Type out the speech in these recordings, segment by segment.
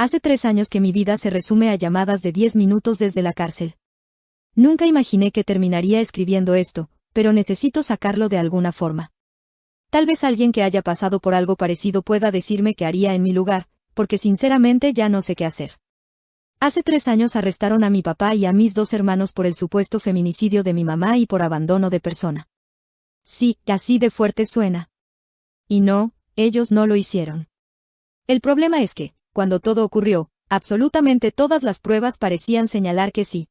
Hace 3 años que mi vida se resume a llamadas de 10 minutos desde la cárcel. Nunca imaginé que terminaría escribiendo esto, pero necesito sacarlo de alguna forma. Tal vez alguien que haya pasado por algo parecido pueda decirme qué haría en mi lugar, porque sinceramente ya no sé qué hacer. Hace 3 años arrestaron a mi papá y a mis 2 hermanos por el supuesto feminicidio de mi mamá y por abandono de persona. Sí, así de fuerte suena. Y no, ellos no lo hicieron. El problema es que, cuando todo ocurrió, absolutamente todas las pruebas parecían señalar que sí.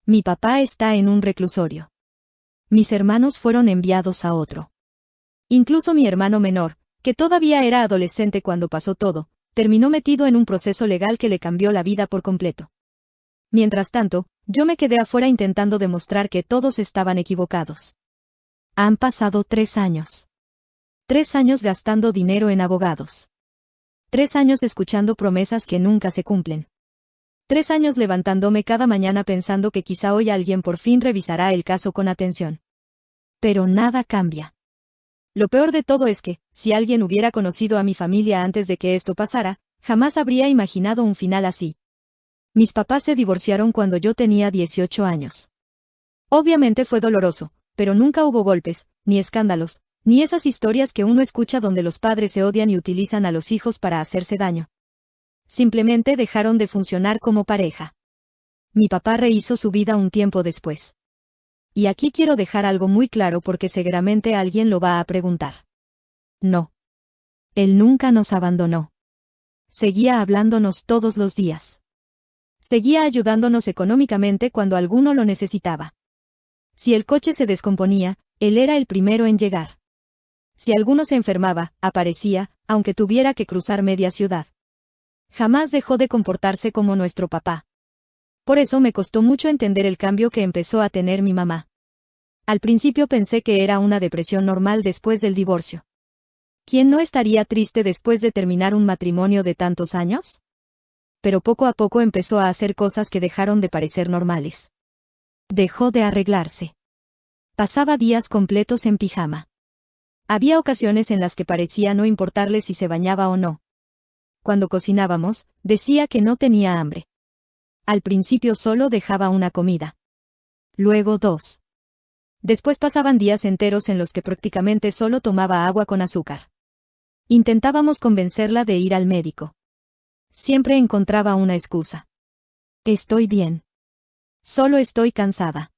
Mi papá está en un reclusorio. Mis hermanos fueron enviados a otro. Incluso mi hermano menor, que todavía era adolescente cuando pasó todo, terminó metido en un proceso legal que le cambió la vida por completo. Mientras tanto, yo me quedé afuera intentando demostrar que todos estaban equivocados. Han pasado 3 años. 3 años gastando dinero en abogados. 3 años escuchando promesas que nunca se cumplen. 3 años levantándome cada mañana pensando que quizá hoy alguien por fin revisará el caso con atención. Pero nada cambia. Lo peor de todo es que, si alguien hubiera conocido a mi familia antes de que esto pasara, jamás habría imaginado un final así. Mis papás se divorciaron cuando yo tenía 18 años. Obviamente fue doloroso, pero nunca hubo golpes, ni escándalos, ni esas historias que uno escucha donde los padres se odian y utilizan a los hijos para hacerse daño. Simplemente dejaron de funcionar como pareja. Mi papá rehizo su vida un tiempo después. Y aquí quiero dejar algo muy claro porque seguramente alguien lo va a preguntar. No. Él nunca nos abandonó. Seguía hablándonos todos los días. Seguía ayudándonos económicamente cuando alguno lo necesitaba. Si el coche se descomponía, él era el primero en llegar. Si alguno se enfermaba, aparecía, aunque tuviera que cruzar media ciudad. Jamás dejó de comportarse como nuestro papá. Por eso me costó mucho entender el cambio que empezó a tener mi mamá. Al principio pensé que era una depresión normal después del divorcio. ¿Quién no estaría triste después de terminar un matrimonio de tantos años? Pero poco a poco empezó a hacer cosas que dejaron de parecer normales. Dejó de arreglarse. Pasaba días completos en pijama. Había ocasiones en las que parecía no importarle si se bañaba o no. Cuando cocinábamos, decía que no tenía hambre. Al principio solo dejaba una comida. Luego 2. Después pasaban días enteros en los que prácticamente solo tomaba agua con azúcar. Intentábamos convencerla de ir al médico. Siempre encontraba una excusa. Estoy bien. Solo estoy cansada.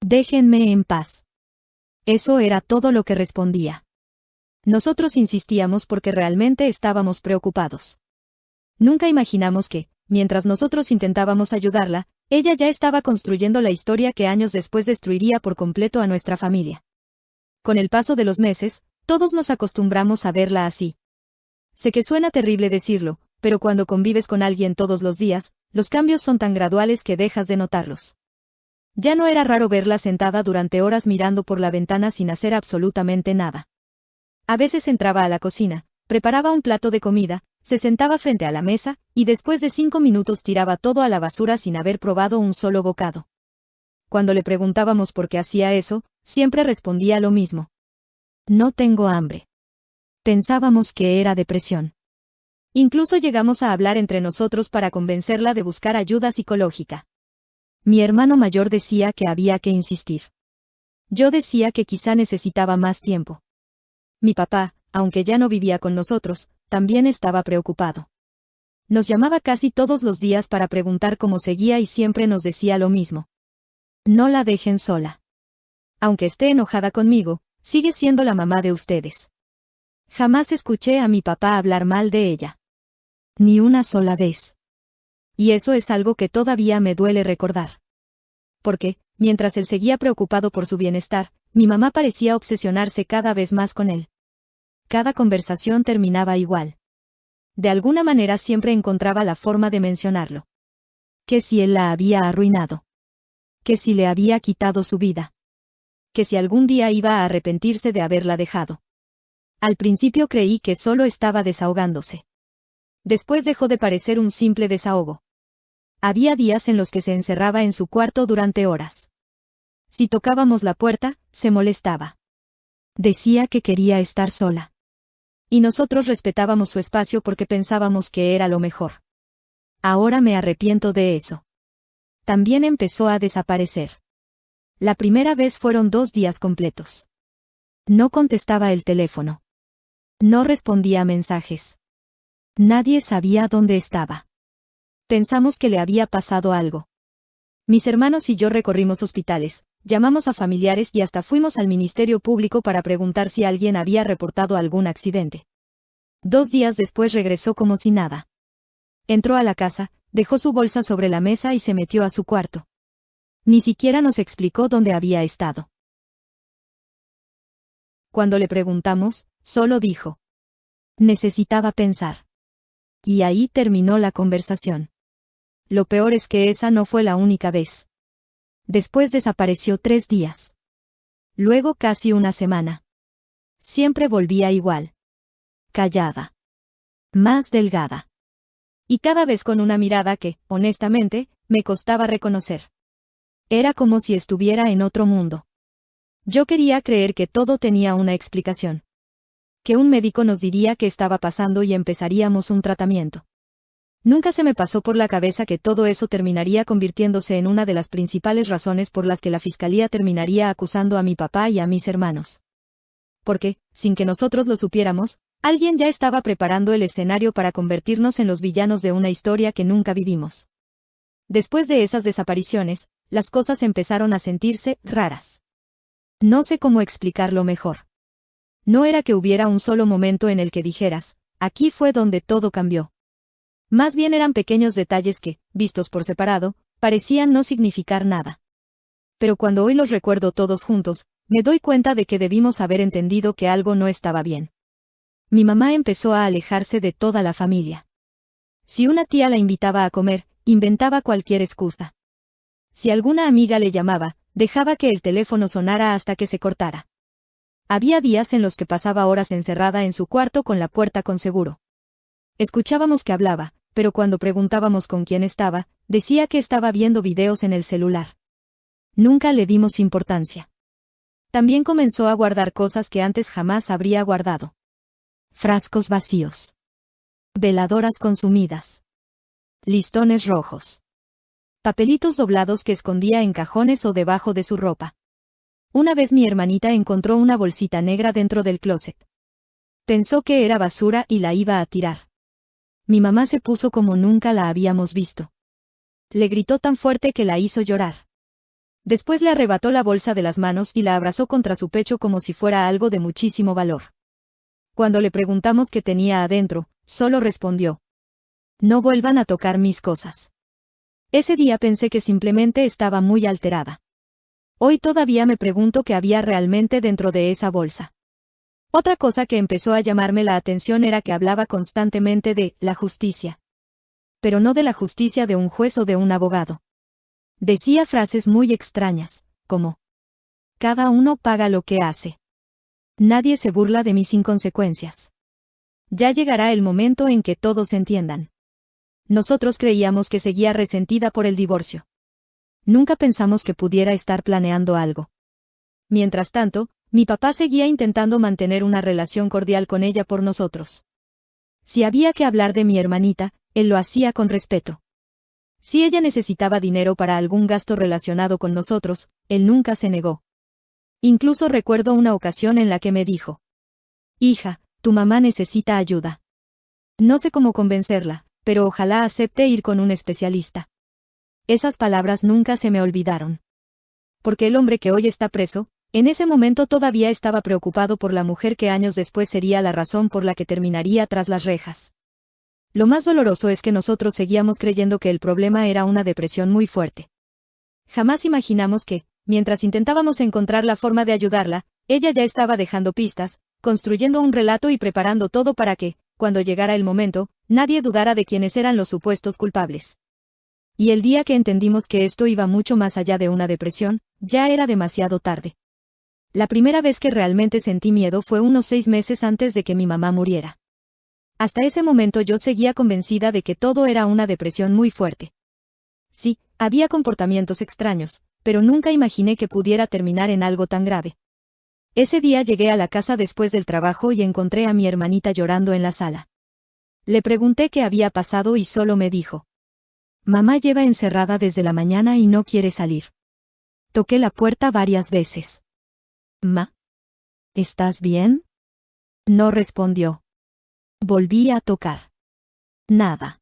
Déjenme en paz. Eso era todo lo que respondía. Nosotros insistíamos porque realmente estábamos preocupados. Nunca imaginamos que, mientras nosotros intentábamos ayudarla, ella ya estaba construyendo la historia que años después destruiría por completo a nuestra familia. Con el paso de los meses, todos nos acostumbramos a verla así. Sé que suena terrible decirlo, pero cuando convives con alguien todos los días, los cambios son tan graduales que dejas de notarlos. Ya no era raro verla sentada durante horas mirando por la ventana sin hacer absolutamente nada. A veces entraba a la cocina, preparaba un plato de comida, se sentaba frente a la mesa, y después de 5 minutos tiraba todo a la basura sin haber probado un solo bocado. Cuando le preguntábamos por qué hacía eso, siempre respondía lo mismo. No tengo hambre. Pensábamos que era depresión. Incluso llegamos a hablar entre nosotros para convencerla de buscar ayuda psicológica. Mi hermano mayor decía que había que insistir. Yo decía que quizá necesitaba más tiempo. Mi papá, aunque ya no vivía con nosotros, también estaba preocupado. Nos llamaba casi todos los días para preguntar cómo seguía y siempre nos decía lo mismo. No la dejen sola. Aunque esté enojada conmigo, sigue siendo la mamá de ustedes. Jamás escuché a mi papá hablar mal de ella. Ni una sola vez. Y eso es algo que todavía me duele recordar. Porque, mientras él seguía preocupado por su bienestar, mi mamá parecía obsesionarse cada vez más con él. Cada conversación terminaba igual. De alguna manera siempre encontraba la forma de mencionarlo. Que si él la había arruinado. Que si le había quitado su vida. Que si algún día iba a arrepentirse de haberla dejado. Al principio creí que solo estaba desahogándose. Después dejó de parecer un simple desahogo. Había días en los que se encerraba en su cuarto durante horas. Si tocábamos la puerta, se molestaba. Decía que quería estar sola. Y nosotros respetábamos su espacio porque pensábamos que era lo mejor. Ahora me arrepiento de eso. También empezó a desaparecer. La primera vez fueron 2 días completos. No contestaba el teléfono. No respondía a mensajes. Nadie sabía dónde estaba. Pensamos que le había pasado algo. Mis hermanos y yo recorrimos hospitales, llamamos a familiares y hasta fuimos al Ministerio Público para preguntar si alguien había reportado algún accidente. 2 días después regresó como si nada. Entró a la casa, dejó su bolsa sobre la mesa y se metió a su cuarto. Ni siquiera nos explicó dónde había estado. Cuando le preguntamos, solo dijo: necesitaba pensar. Y ahí terminó la conversación. Lo peor es que esa no fue la única vez. Después desapareció 3 días. Luego casi una semana. Siempre volvía igual. Callada. Más delgada. Y cada vez con una mirada que, honestamente, me costaba reconocer. Era como si estuviera en otro mundo. Yo quería creer que todo tenía una explicación. Que un médico nos diría qué estaba pasando y empezaríamos un tratamiento. Nunca se me pasó por la cabeza que todo eso terminaría convirtiéndose en una de las principales razones por las que la fiscalía terminaría acusando a mi papá y a mis hermanos. Porque, sin que nosotros lo supiéramos, alguien ya estaba preparando el escenario para convertirnos en los villanos de una historia que nunca vivimos. Después de esas desapariciones, las cosas empezaron a sentirse raras. No sé cómo explicarlo mejor. No era que hubiera un solo momento en el que dijeras: aquí fue donde todo cambió. Más bien eran pequeños detalles que, vistos por separado, parecían no significar nada. Pero cuando hoy los recuerdo todos juntos, me doy cuenta de que debimos haber entendido que algo no estaba bien. Mi mamá empezó a alejarse de toda la familia. Si una tía la invitaba a comer, inventaba cualquier excusa. Si alguna amiga le llamaba, dejaba que el teléfono sonara hasta que se cortara. Había días en los que pasaba horas encerrada en su cuarto con la puerta con seguro. Escuchábamos que hablaba, pero cuando preguntábamos con quién estaba, decía que estaba viendo videos en el celular. Nunca le dimos importancia. También comenzó a guardar cosas que antes jamás habría guardado. Frascos vacíos. Veladoras consumidas. Listones rojos. Papelitos doblados que escondía en cajones o debajo de su ropa. Una vez mi hermanita encontró una bolsita negra dentro del closet. Pensó que era basura y la iba a tirar. Mi mamá se puso como nunca la habíamos visto. Le gritó tan fuerte que la hizo llorar. Después le arrebató la bolsa de las manos y la abrazó contra su pecho como si fuera algo de muchísimo valor. Cuando le preguntamos qué tenía adentro, solo respondió: no vuelvan a tocar mis cosas. Ese día pensé que simplemente estaba muy alterada. Hoy todavía me pregunto qué había realmente dentro de esa bolsa. Otra cosa que empezó a llamarme la atención era que hablaba constantemente de la justicia. Pero no de la justicia de un juez o de un abogado. Decía frases muy extrañas, como: cada uno paga lo que hace. Nadie se burla de mis inconsecuencias. Ya llegará el momento en que todos entiendan. Nosotros creíamos que seguía resentida por el divorcio. Nunca pensamos que pudiera estar planeando algo. Mientras tanto, mi papá seguía intentando mantener una relación cordial con ella por nosotros. Si había que hablar de mi hermanita, él lo hacía con respeto. Si ella necesitaba dinero para algún gasto relacionado con nosotros, él nunca se negó. Incluso recuerdo una ocasión en la que me dijo: hija, tu mamá necesita ayuda. No sé cómo convencerla, pero ojalá acepte ir con un especialista. Esas palabras nunca se me olvidaron. Porque el hombre que hoy está preso, en ese momento todavía estaba preocupado por la mujer que años después sería la razón por la que terminaría tras las rejas. Lo más doloroso es que nosotros seguíamos creyendo que el problema era una depresión muy fuerte. Jamás imaginamos que, mientras intentábamos encontrar la forma de ayudarla, ella ya estaba dejando pistas, construyendo un relato y preparando todo para que, cuando llegara el momento, nadie dudara de quiénes eran los supuestos culpables. Y el día que entendimos que esto iba mucho más allá de una depresión, ya era demasiado tarde. La primera vez que realmente sentí miedo fue unos 6 meses antes de que mi mamá muriera. Hasta ese momento yo seguía convencida de que todo era una depresión muy fuerte. Sí, había comportamientos extraños, pero nunca imaginé que pudiera terminar en algo tan grave. Ese día llegué a la casa después del trabajo y encontré a mi hermanita llorando en la sala. Le pregunté qué había pasado y solo me dijo: Mamá lleva encerrada desde la mañana y no quiere salir. Toqué la puerta varias veces. Ma, ¿estás bien? No respondió. Volví a tocar. Nada.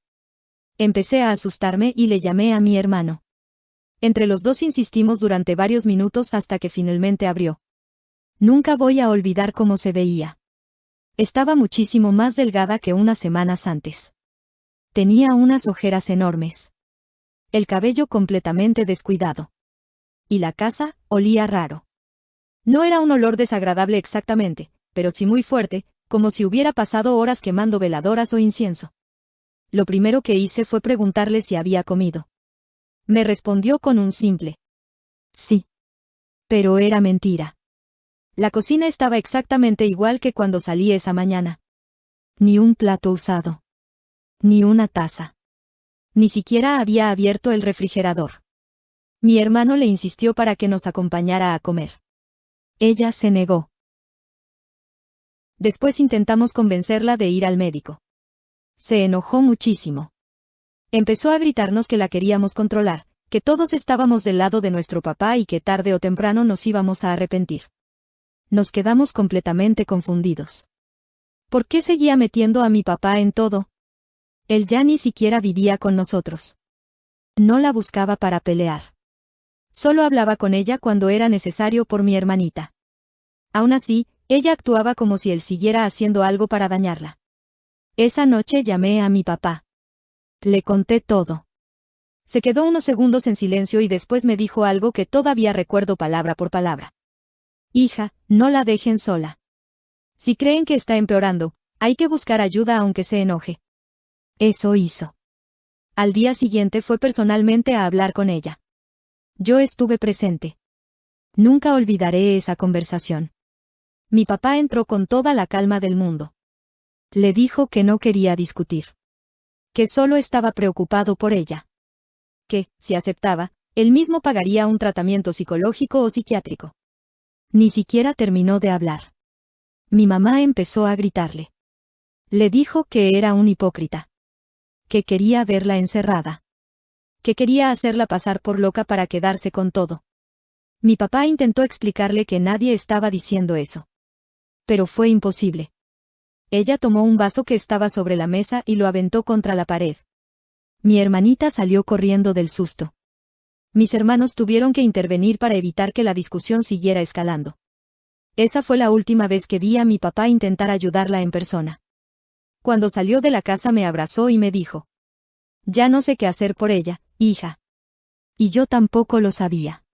Empecé a asustarme y le llamé a mi hermano. Entre los dos insistimos durante varios minutos hasta que finalmente abrió. Nunca voy a olvidar cómo se veía. Estaba muchísimo más delgada que unas semanas antes. Tenía unas ojeras enormes. El cabello completamente descuidado. Y la casa olía raro. No era un olor desagradable exactamente, pero sí muy fuerte, como si hubiera pasado horas quemando veladoras o incienso. Lo primero que hice fue preguntarle si había comido. Me respondió con un simple sí. Pero era mentira. La cocina estaba exactamente igual que cuando salí esa mañana. Ni un plato usado. Ni una taza. Ni siquiera había abierto el refrigerador. Mi hermano le insistió para que nos acompañara a comer. Ella se negó. Después intentamos convencerla de ir al médico. Se enojó muchísimo. Empezó a gritarnos que la queríamos controlar, que todos estábamos del lado de nuestro papá y que tarde o temprano nos íbamos a arrepentir. Nos quedamos completamente confundidos. ¿Por qué seguía metiendo a mi papá en todo? Él ya ni siquiera vivía con nosotros. No la buscaba para pelear. Solo hablaba con ella cuando era necesario por mi hermanita. Aún así, ella actuaba como si él siguiera haciendo algo para dañarla. Esa noche llamé a mi papá. Le conté todo. Se quedó unos segundos en silencio y después me dijo algo que todavía recuerdo palabra por palabra. Hija, no la dejen sola. Si creen que está empeorando, hay que buscar ayuda aunque se enoje. Eso hizo. Al día siguiente fue personalmente a hablar con ella. Yo estuve presente. Nunca olvidaré esa conversación. Mi papá entró con toda la calma del mundo. Le dijo que no quería discutir. Que solo estaba preocupado por ella. Que, si aceptaba, él mismo pagaría un tratamiento psicológico o psiquiátrico. Ni siquiera terminó de hablar. Mi mamá empezó a gritarle. Le dijo que era un hipócrita. Que quería verla encerrada. Que quería hacerla pasar por loca para quedarse con todo. Mi papá intentó explicarle que nadie estaba diciendo eso. Pero fue imposible. Ella tomó un vaso que estaba sobre la mesa y lo aventó contra la pared. Mi hermanita salió corriendo del susto. Mis hermanos tuvieron que intervenir para evitar que la discusión siguiera escalando. Esa fue la última vez que vi a mi papá intentar ayudarla en persona. Cuando salió de la casa me abrazó y me dijo: ya no sé qué hacer por ella, hija. Y yo tampoco lo sabía.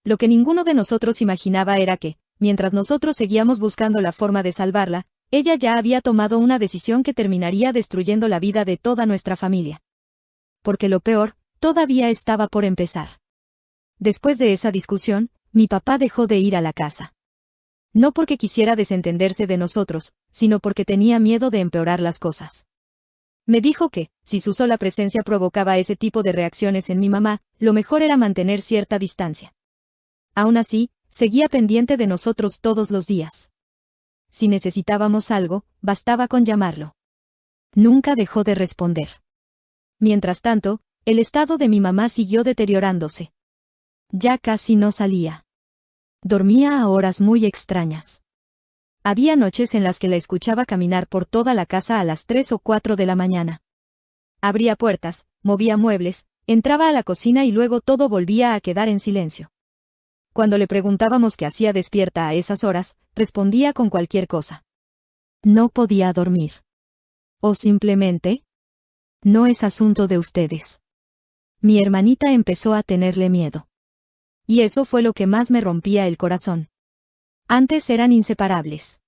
Lo que ninguno de nosotros imaginaba era que, mientras nosotros seguíamos buscando la forma de salvarla, ella ya había tomado una decisión que terminaría destruyendo la vida de toda nuestra familia. Porque lo peor, todavía estaba por empezar. Después de esa discusión, mi papá dejó de ir a la casa. No porque quisiera desentenderse de nosotros, sino porque tenía miedo de empeorar las cosas. Me dijo que, si su sola presencia provocaba ese tipo de reacciones en mi mamá, lo mejor era mantener cierta distancia. Aún así, seguía pendiente de nosotros todos los días. Si necesitábamos algo, bastaba con llamarlo. Nunca dejó de responder. Mientras tanto, el estado de mi mamá siguió deteriorándose. Ya casi no salía. Dormía a horas muy extrañas. Había noches en las que la escuchaba caminar por toda la casa a las 3 o 4 de la mañana. Abría puertas, movía muebles, entraba a la cocina y luego todo volvía a quedar en silencio. Cuando le preguntábamos qué hacía despierta a esas horas, respondía con cualquier cosa. No podía dormir. O simplemente, no es asunto de ustedes. Mi hermanita empezó a tenerle miedo. Y eso fue lo que más me rompía el corazón. Antes eran inseparables.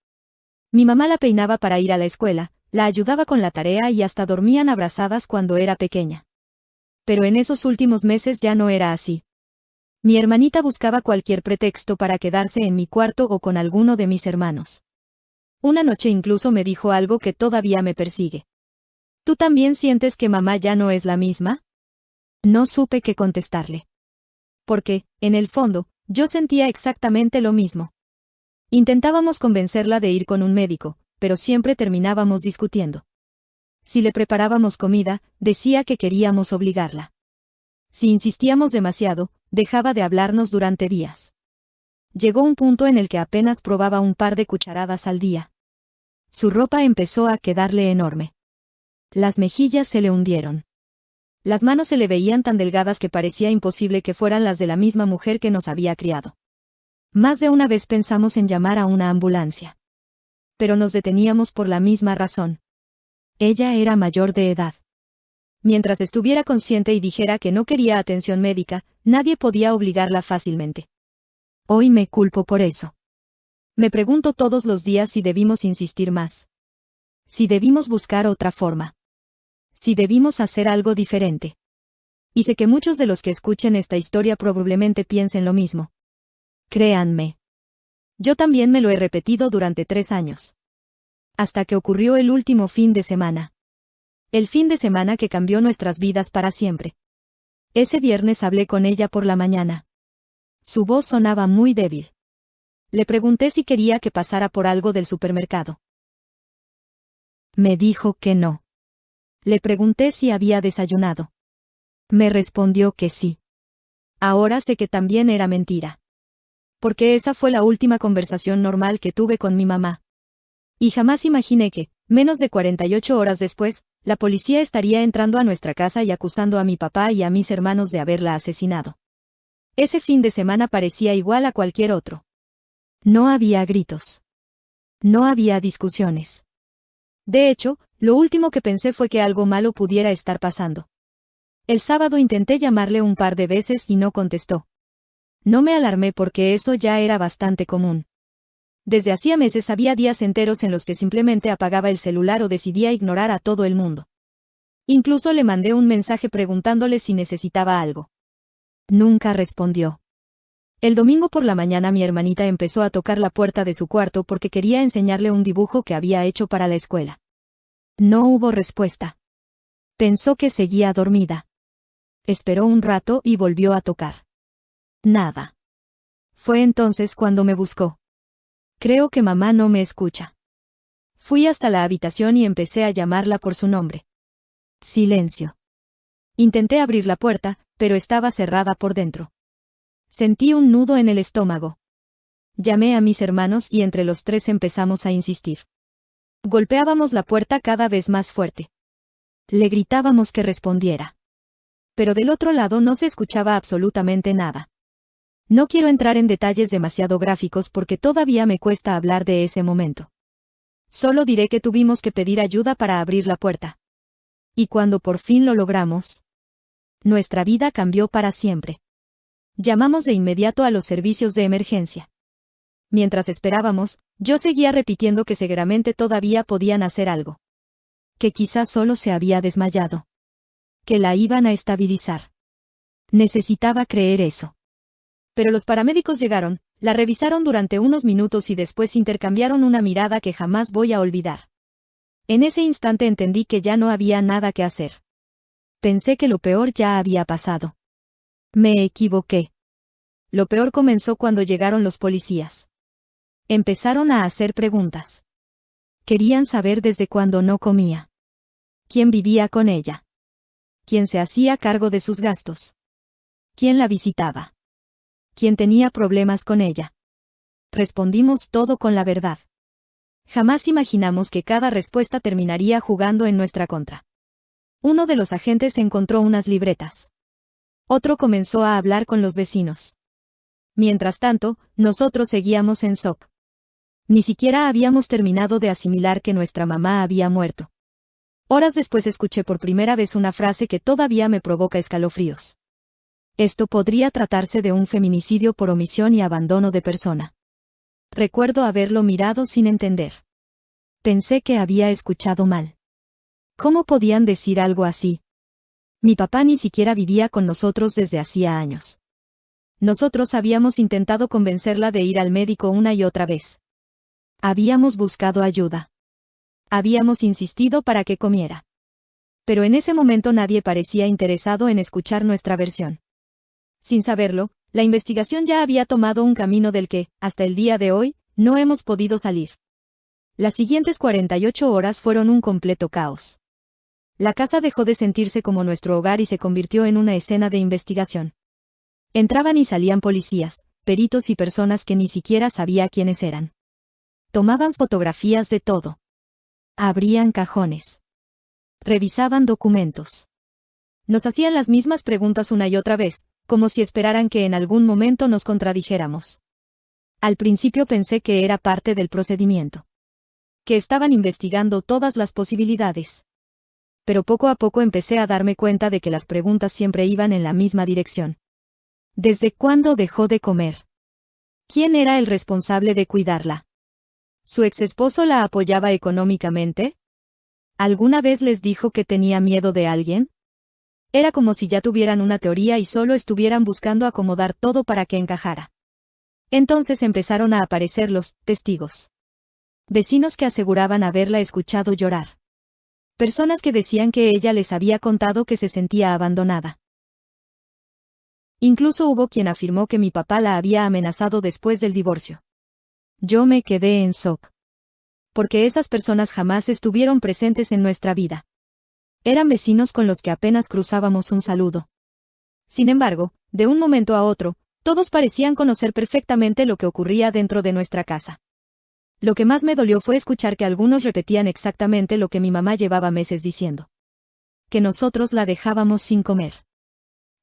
Mi mamá la peinaba para ir a la escuela, la ayudaba con la tarea y hasta dormían abrazadas cuando era pequeña. Pero en esos últimos meses ya no era así. Mi hermanita buscaba cualquier pretexto para quedarse en mi cuarto o con alguno de mis hermanos. Una noche incluso me dijo algo que todavía me persigue. ¿Tú también sientes que mamá ya no es la misma? No supe qué contestarle. Porque, en el fondo, yo sentía exactamente lo mismo. Intentábamos convencerla de ir con un médico, pero siempre terminábamos discutiendo. Si le preparábamos comida, decía que queríamos obligarla. Si insistíamos demasiado, dejaba de hablarnos durante días. Llegó un punto en el que apenas probaba un par de cucharadas al día. Su ropa empezó a quedarle enorme. Las mejillas se le hundieron. Las manos se le veían tan delgadas que parecía imposible que fueran las de la misma mujer que nos había criado. Más de una vez pensamos en llamar a una ambulancia. Pero nos deteníamos por la misma razón. Ella era mayor de edad. Mientras estuviera consciente y dijera que no quería atención médica, nadie podía obligarla fácilmente. Hoy me culpo por eso. Me pregunto todos los días si debimos insistir más. Si debimos buscar otra forma. Si debimos hacer algo diferente. Y sé que muchos de los que escuchen esta historia probablemente piensen lo mismo. Créanme. Yo también me lo he repetido durante 3 años. Hasta que ocurrió el último fin de semana. El fin de semana que cambió nuestras vidas para siempre. Ese viernes hablé con ella por la mañana. Su voz sonaba muy débil. Le pregunté si quería que pasara por algo del supermercado. Me dijo que no. Le pregunté si había desayunado. Me respondió que sí. Ahora sé que también era mentira. Porque esa fue la última conversación normal que tuve con mi mamá. Y jamás imaginé que, menos de 48 horas después, la policía estaría entrando a nuestra casa y acusando a mi papá y a mis hermanos de haberla asesinado. Ese fin de semana parecía igual a cualquier otro. No había gritos. No había discusiones. De hecho, lo último que pensé fue que algo malo pudiera estar pasando. El sábado intenté llamarle un par de veces y no contestó. No me alarmé porque eso ya era bastante común. Desde hacía meses había días enteros en los que simplemente apagaba el celular o decidía ignorar a todo el mundo. Incluso le mandé un mensaje preguntándole si necesitaba algo. Nunca respondió. El domingo por la mañana mi hermanita empezó a tocar la puerta de su cuarto porque quería enseñarle un dibujo que había hecho para la escuela. No hubo respuesta. Pensó que seguía dormida. Esperó un rato y volvió a tocar. Nada. Fue entonces cuando me buscó. Creo que mamá no me escucha. Fui hasta la habitación y empecé a llamarla por su nombre. Silencio. Intenté abrir la puerta, pero estaba cerrada por dentro. Sentí un nudo en el estómago. Llamé a mis hermanos y entre los 3 empezamos a insistir. Golpeábamos la puerta cada vez más fuerte. Le gritábamos que respondiera. Pero del otro lado no se escuchaba absolutamente nada. No quiero entrar en detalles demasiado gráficos porque todavía me cuesta hablar de ese momento. Solo diré que tuvimos que pedir ayuda para abrir la puerta. Y cuando por fin lo logramos, nuestra vida cambió para siempre. Llamamos de inmediato a los servicios de emergencia. Mientras esperábamos, yo seguía repitiendo que seguramente todavía podían hacer algo. Que quizás solo se había desmayado. Que la iban a estabilizar. Necesitaba creer eso. Pero los paramédicos llegaron, la revisaron durante unos minutos y después intercambiaron una mirada que jamás voy a olvidar. En ese instante entendí que ya no había nada que hacer. Pensé que lo peor ya había pasado. Me equivoqué. Lo peor comenzó cuando llegaron los policías. Empezaron a hacer preguntas. Querían saber desde cuándo no comía. ¿Quién vivía con ella? ¿Quién se hacía cargo de sus gastos? ¿Quién la visitaba? ¿Quién tenía problemas con ella? Respondimos todo con la verdad. Jamás imaginamos que cada respuesta terminaría jugando en nuestra contra. Uno de los agentes encontró unas libretas. Otro comenzó a hablar con los vecinos. Mientras tanto, nosotros seguíamos en shock. Ni siquiera habíamos terminado de asimilar que nuestra mamá había muerto. Horas después escuché por primera vez una frase que todavía me provoca escalofríos. Esto podría tratarse de un feminicidio por omisión y abandono de persona. Recuerdo haberlo mirado sin entender. Pensé que había escuchado mal. ¿Cómo podían decir algo así? Mi papá ni siquiera vivía con nosotros desde hacía años. Nosotros habíamos intentado convencerla de ir al médico una y otra vez. Habíamos buscado ayuda. Habíamos insistido para que comiera. Pero en ese momento nadie parecía interesado en escuchar nuestra versión. Sin saberlo, la investigación ya había tomado un camino del que, hasta el día de hoy, no hemos podido salir. Las siguientes 48 horas fueron un completo caos. La casa dejó de sentirse como nuestro hogar y se convirtió en una escena de investigación. Entraban y salían policías, peritos y personas que ni siquiera sabía quiénes eran. Tomaban fotografías de todo. Abrían cajones. Revisaban documentos. Nos hacían las mismas preguntas una y otra vez, como si esperaran que en algún momento nos contradijéramos. Al principio pensé que era parte del procedimiento. Que estaban investigando todas las posibilidades. Pero poco a poco empecé a darme cuenta de que las preguntas siempre iban en la misma dirección. ¿Desde cuándo dejó de comer? ¿Quién era el responsable de cuidarla? ¿Su exesposo la apoyaba económicamente? ¿Alguna vez les dijo que tenía miedo de alguien? Era como si ya tuvieran una teoría y solo estuvieran buscando acomodar todo para que encajara. Entonces empezaron a aparecer los testigos. Vecinos que aseguraban haberla escuchado llorar. Personas que decían que ella les había contado que se sentía abandonada. Incluso hubo quien afirmó que mi papá la había amenazado después del divorcio. Yo me quedé en shock. Porque esas personas jamás estuvieron presentes en nuestra vida. Eran vecinos con los que apenas cruzábamos un saludo. Sin embargo, de un momento a otro, todos parecían conocer perfectamente lo que ocurría dentro de nuestra casa. Lo que más me dolió fue escuchar que algunos repetían exactamente lo que mi mamá llevaba meses diciendo. Que nosotros la dejábamos sin comer.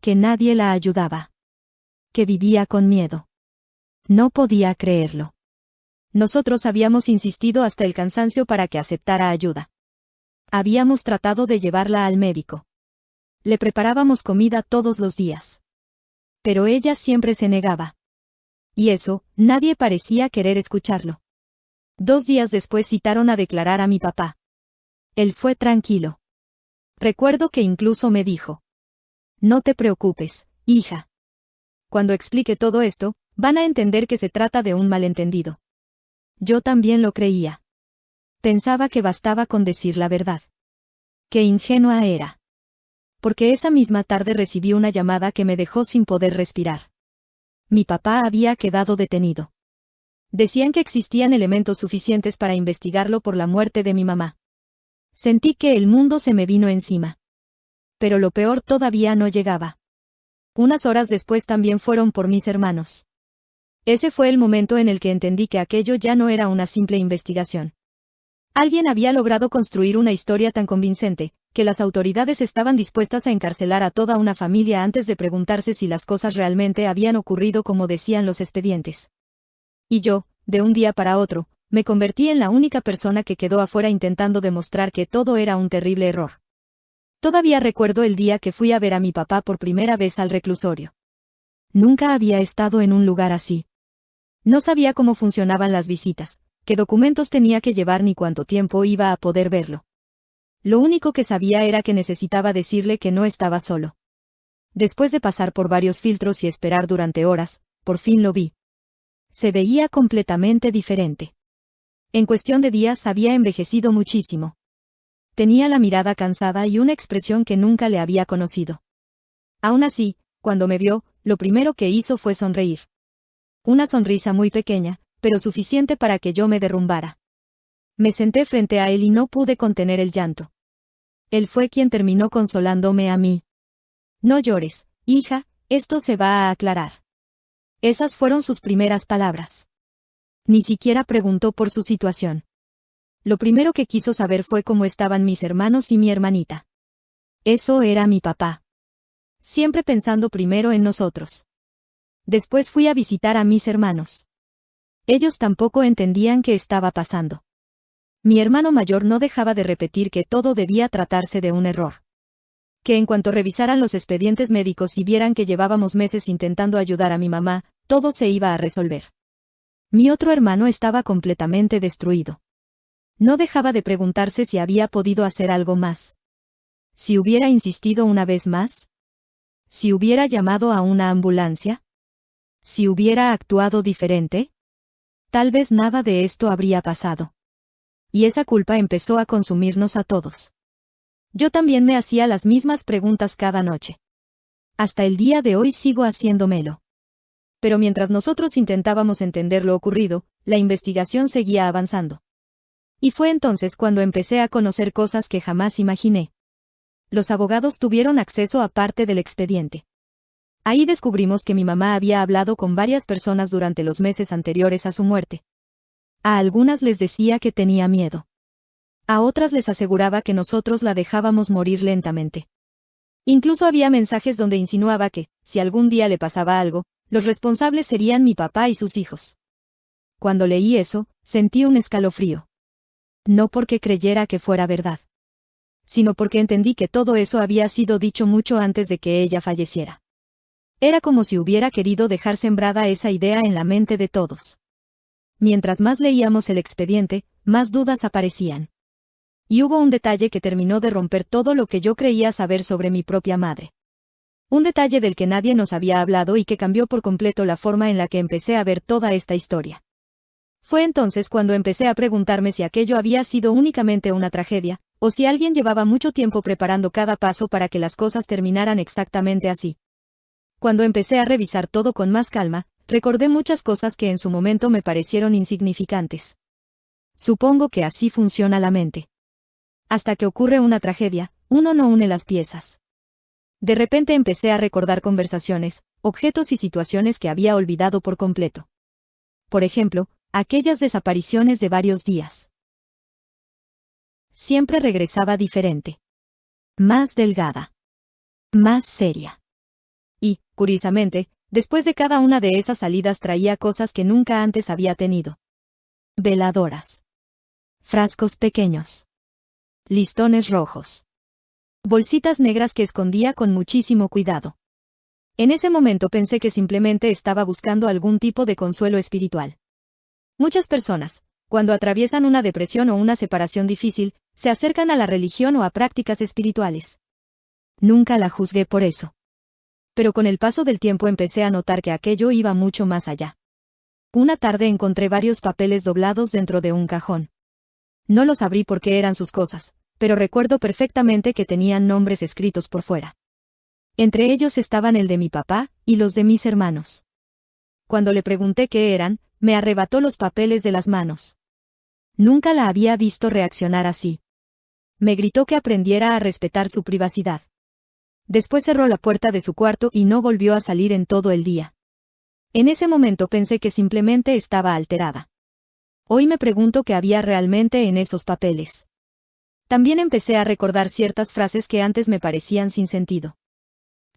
Que nadie la ayudaba. Que vivía con miedo. No podía creerlo. Nosotros habíamos insistido hasta el cansancio para que aceptara ayuda. Habíamos tratado de llevarla al médico. Le preparábamos comida todos los días. Pero ella siempre se negaba. Y eso, nadie parecía querer escucharlo. 2 días después citaron a declarar a mi papá. Él fue tranquilo. Recuerdo que incluso me dijo: no te preocupes, hija. Cuando explique todo esto, van a entender que se trata de un malentendido. Yo también lo creía. Pensaba que bastaba con decir la verdad. Qué ingenua era. Porque esa misma tarde recibí una llamada que me dejó sin poder respirar. Mi papá había quedado detenido. Decían que existían elementos suficientes para investigarlo por la muerte de mi mamá. Sentí que el mundo se me vino encima. Pero lo peor todavía no llegaba. Unas horas después también fueron por mis hermanos. Ese fue el momento en el que entendí que aquello ya no era una simple investigación. Alguien había logrado construir una historia tan convincente, que las autoridades estaban dispuestas a encarcelar a toda una familia antes de preguntarse si las cosas realmente habían ocurrido como decían los expedientes. Y yo, de un día para otro, me convertí en la única persona que quedó afuera intentando demostrar que todo era un terrible error. Todavía recuerdo el día que fui a ver a mi papá por primera vez al reclusorio. Nunca había estado en un lugar así. No sabía cómo funcionaban las visitas, qué documentos tenía que llevar ni cuánto tiempo iba a poder verlo. Lo único que sabía era que necesitaba decirle que no estaba solo. Después de pasar por varios filtros y esperar durante horas, por fin lo vi. Se veía completamente diferente. En cuestión de días había envejecido muchísimo. Tenía la mirada cansada y una expresión que nunca le había conocido. Aún así, cuando me vio, lo primero que hizo fue sonreír. Una sonrisa muy pequeña, pero suficiente para que yo me derrumbara. Me senté frente a él y no pude contener el llanto. Él fue quien terminó consolándome a mí. No llores, hija, esto se va a aclarar. Esas fueron sus primeras palabras. Ni siquiera preguntó por su situación. Lo primero que quiso saber fue cómo estaban mis hermanos y mi hermanita. Eso era mi papá. Siempre pensando primero en nosotros. Después fui a visitar a mis hermanos. Ellos tampoco entendían qué estaba pasando. Mi hermano mayor no dejaba de repetir que todo debía tratarse de un error. Que en cuanto revisaran los expedientes médicos y vieran que llevábamos meses intentando ayudar a mi mamá, todo se iba a resolver. Mi otro hermano estaba completamente destruido. No dejaba de preguntarse si había podido hacer algo más. Si hubiera insistido una vez más. Si hubiera llamado a una ambulancia. Si hubiera actuado diferente. Tal vez nada de esto habría pasado. Y esa culpa empezó a consumirnos a todos. Yo también me hacía las mismas preguntas cada noche. Hasta el día de hoy sigo haciéndomelo. Pero mientras nosotros intentábamos entender lo ocurrido, la investigación seguía avanzando. Y fue entonces cuando empecé a conocer cosas que jamás imaginé. los abogados tuvieron acceso a parte del expediente. Ahí descubrimos que mi mamá había hablado con varias personas durante los meses anteriores a su muerte. A algunas les decía que tenía miedo. A otras les aseguraba que nosotros la dejábamos morir lentamente. Incluso había mensajes donde insinuaba que, si algún día le pasaba algo, los responsables serían mi papá y sus hijos. Cuando leí eso, sentí un escalofrío. No porque creyera que fuera verdad, sino porque entendí que todo eso había sido dicho mucho antes de que ella falleciera. Era como si hubiera querido dejar sembrada esa idea en la mente de todos. Mientras más leíamos el expediente, más dudas aparecían. Y hubo un detalle que terminó de romper todo lo que yo creía saber sobre mi propia madre. Un detalle del que nadie nos había hablado y que cambió por completo la forma en la que empecé a ver toda esta historia. Fue entonces cuando empecé a preguntarme si aquello había sido únicamente una tragedia, o si alguien llevaba mucho tiempo preparando cada paso para que las cosas terminaran exactamente así. Cuando empecé a revisar todo con más calma, recordé muchas cosas que en su momento me parecieron insignificantes. Supongo que así funciona la mente. Hasta que ocurre una tragedia, uno no une las piezas. De repente empecé a recordar conversaciones, objetos y situaciones que había olvidado por completo. Por ejemplo, aquellas desapariciones de varios días. Siempre regresaba diferente. Más delgada. Más seria. Y, curiosamente, después de cada una de esas salidas traía cosas que nunca antes había tenido. Veladoras. Frascos pequeños. Listones rojos. Bolsitas negras que escondía con muchísimo cuidado. En ese momento pensé que simplemente estaba buscando algún tipo de consuelo espiritual. Muchas personas, cuando atraviesan una depresión o una separación difícil, se acercan a la religión o a prácticas espirituales. Nunca la juzgué por eso. Pero con el paso del tiempo empecé a notar que aquello iba mucho más allá. Una tarde encontré varios papeles doblados dentro de un cajón. No los abrí porque eran sus cosas, pero recuerdo perfectamente que tenían nombres escritos por fuera. Entre ellos estaban el de mi papá y los de mis hermanos. Cuando le pregunté qué eran, me arrebató los papeles de las manos. Nunca la había visto reaccionar así. Me gritó que aprendiera a respetar su privacidad. Después cerró la puerta de su cuarto y no volvió a salir en todo el día. En ese momento pensé que simplemente estaba alterada. Hoy me pregunto qué había realmente en esos papeles. También empecé a recordar ciertas frases que antes me parecían sin sentido.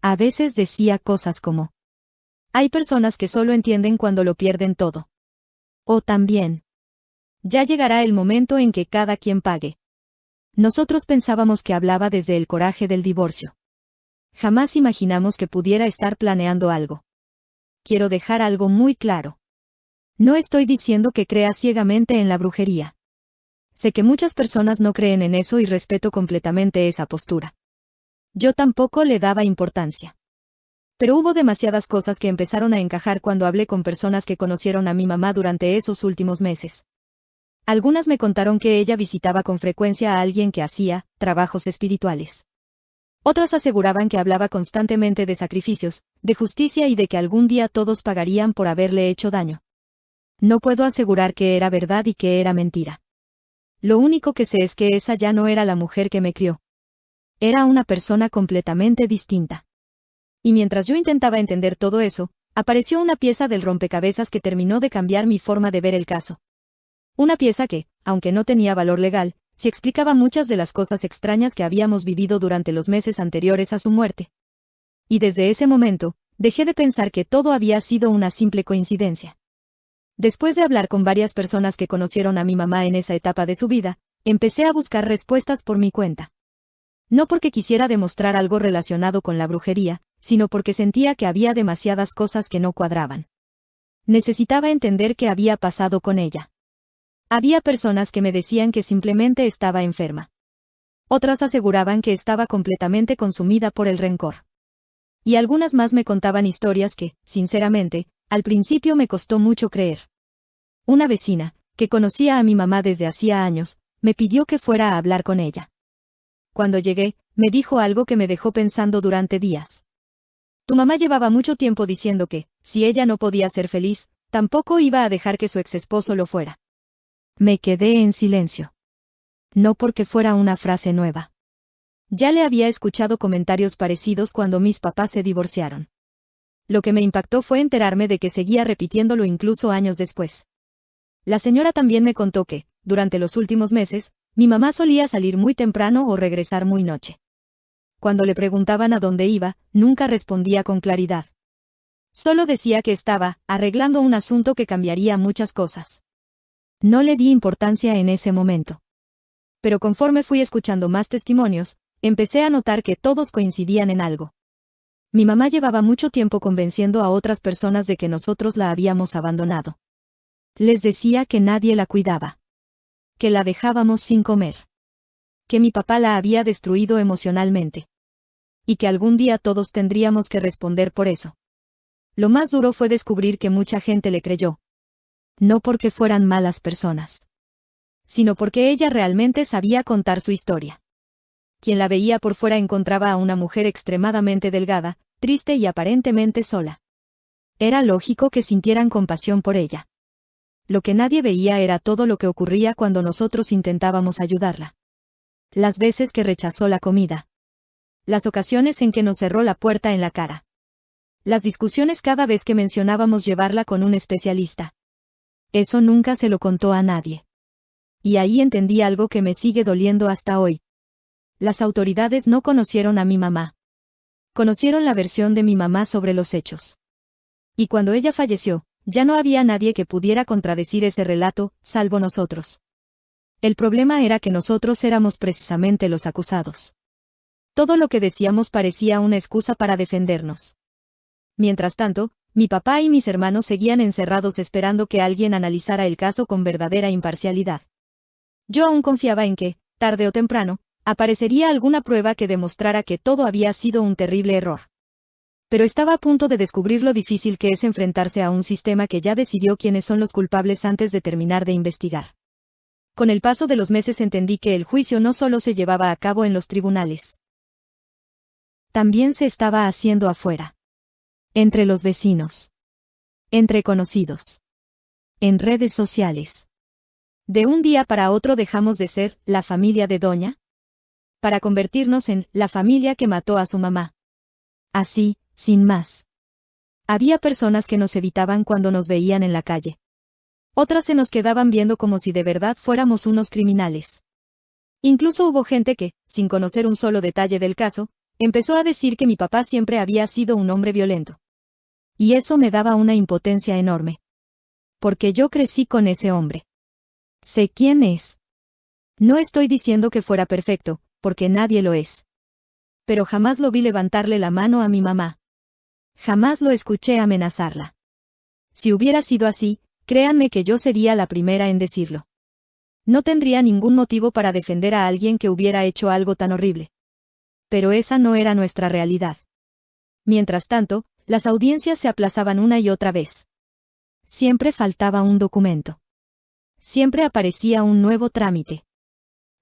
A veces decía cosas como: hay personas que solo entienden cuando lo pierden todo. O también: ya llegará el momento en que cada quien pague. Nosotros pensábamos que hablaba desde el coraje del divorcio. Jamás imaginamos que pudiera estar planeando algo. Quiero dejar algo muy claro. No estoy diciendo que crea ciegamente en la brujería. Sé que muchas personas no creen en eso y respeto completamente esa postura. Yo tampoco le daba importancia. Pero hubo demasiadas cosas que empezaron a encajar cuando hablé con personas que conocieron a mi mamá durante esos últimos meses. Algunas me contaron que ella visitaba con frecuencia a alguien que hacía trabajos espirituales. Otras aseguraban que hablaba constantemente de sacrificios, de justicia y de que algún día todos pagarían por haberle hecho daño. No puedo asegurar que era verdad y que era mentira. Lo único que sé es que esa ya no era la mujer que me crió. Era una persona completamente distinta. Y mientras yo intentaba entender todo eso, apareció una pieza del rompecabezas que terminó de cambiar mi forma de ver el caso. Una pieza que, aunque no tenía valor legal, sí explicaba muchas de las cosas extrañas que habíamos vivido durante los meses anteriores a su muerte. Y desde ese momento, dejé de pensar que todo había sido una simple coincidencia. Después de hablar con varias personas que conocieron a mi mamá en esa etapa de su vida, empecé a buscar respuestas por mi cuenta. No porque quisiera demostrar algo relacionado con la brujería, sino porque sentía que había demasiadas cosas que no cuadraban. Necesitaba entender qué había pasado con ella. Había personas que me decían que simplemente estaba enferma. Otras aseguraban que estaba completamente consumida por el rencor. Y algunas más me contaban historias que, sinceramente, al principio me costó mucho creer. Una vecina, que conocía a mi mamá desde hacía años, me pidió que fuera a hablar con ella. Cuando llegué, me dijo algo que me dejó pensando durante días. Tu mamá llevaba mucho tiempo diciendo que, si ella no podía ser feliz, tampoco iba a dejar que su exesposo lo fuera. Me quedé en silencio. No porque fuera una frase nueva. Ya le había escuchado comentarios parecidos cuando mis papás se divorciaron. Lo que me impactó fue enterarme de que seguía repitiéndolo incluso años después. La señora también me contó que, durante los últimos meses, mi mamá solía salir muy temprano o regresar muy noche. Cuando le preguntaban a dónde iba, nunca respondía con claridad. Solo decía que estaba arreglando un asunto que cambiaría muchas cosas. No le di importancia en ese momento. Pero conforme fui escuchando más testimonios, empecé a notar que todos coincidían en algo. Mi mamá llevaba mucho tiempo convenciendo a otras personas de que nosotros la habíamos abandonado. Les decía que nadie la cuidaba. Que la dejábamos sin comer. Que mi papá la había destruido emocionalmente. Y que algún día todos tendríamos que responder por eso. Lo más duro fue descubrir que mucha gente le creyó. No porque fueran malas personas, sino porque ella realmente sabía contar su historia. Quien la veía por fuera encontraba a una mujer extremadamente delgada, triste y aparentemente sola. Era lógico que sintieran compasión por ella. Lo que nadie veía era todo lo que ocurría cuando nosotros intentábamos ayudarla. Las veces que rechazó la comida. Las ocasiones en que nos cerró la puerta en la cara. Las discusiones cada vez que mencionábamos llevarla con un especialista. Eso nunca se lo contó a nadie. Y ahí entendí algo que me sigue doliendo hasta hoy. Las autoridades no conocieron a mi mamá. Conocieron la versión de mi mamá sobre los hechos. Y cuando ella falleció, ya no había nadie que pudiera contradecir ese relato, salvo nosotros. El problema era que nosotros éramos precisamente los acusados. Todo lo que decíamos parecía una excusa para defendernos. Mientras tanto, mi papá y mis hermanos seguían encerrados esperando que alguien analizara el caso con verdadera imparcialidad. Yo aún confiaba en que, tarde o temprano, aparecería alguna prueba que demostrara que todo había sido un terrible error. Pero estaba a punto de descubrir lo difícil que es enfrentarse a un sistema que ya decidió quiénes son los culpables antes de terminar de investigar. Con el paso de los meses entendí que el juicio no solo se llevaba a cabo en los tribunales. También se estaba haciendo afuera. Entre los vecinos. Entre conocidos. En redes sociales. De un día para otro dejamos de ser la familia de Doña, para convertirnos en la familia que mató a su mamá. Así, sin más. Había personas que nos evitaban cuando nos veían en la calle. Otras se nos quedaban viendo como si de verdad fuéramos unos criminales. Incluso hubo gente que, sin conocer un solo detalle del caso, empezó a decir que mi papá siempre había sido un hombre violento. Y eso me daba una impotencia enorme. Porque yo crecí con ese hombre. Sé quién es. No estoy diciendo que fuera perfecto, porque nadie lo es. Pero jamás lo vi levantarle la mano a mi mamá. Jamás lo escuché amenazarla. Si hubiera sido así, créanme que yo sería la primera en decirlo. No tendría ningún motivo para defender a alguien que hubiera hecho algo tan horrible. Pero esa no era nuestra realidad. Mientras tanto, las audiencias se aplazaban una y otra vez. Siempre faltaba un documento. Siempre aparecía un nuevo trámite.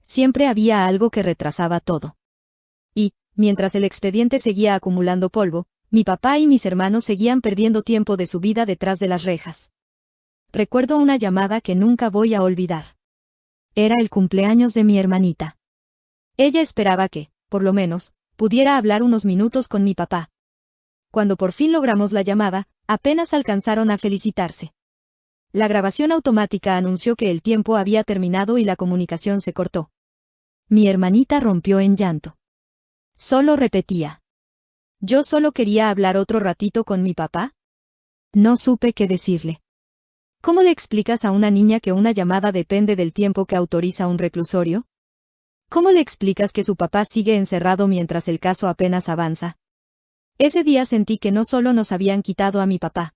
Siempre había algo que retrasaba todo. Y, mientras el expediente seguía acumulando polvo, mi papá y mis hermanos seguían perdiendo tiempo de su vida detrás de las rejas. Recuerdo una llamada que nunca voy a olvidar. Era el cumpleaños de mi hermanita. Ella esperaba que, por lo menos, pudiera hablar unos minutos con mi papá. Cuando por fin logramos la llamada, apenas alcanzaron a felicitarse. La grabación automática anunció que el tiempo había terminado y la comunicación se cortó. Mi hermanita rompió en llanto. Solo repetía. ¿Yo solo quería hablar otro ratito con mi papá? No supe qué decirle. ¿Cómo le explicas a una niña que una llamada depende del tiempo que autoriza un reclusorio? ¿Cómo le explicas que su papá sigue encerrado mientras el caso apenas avanza? Ese día sentí que no solo nos habían quitado a mi papá.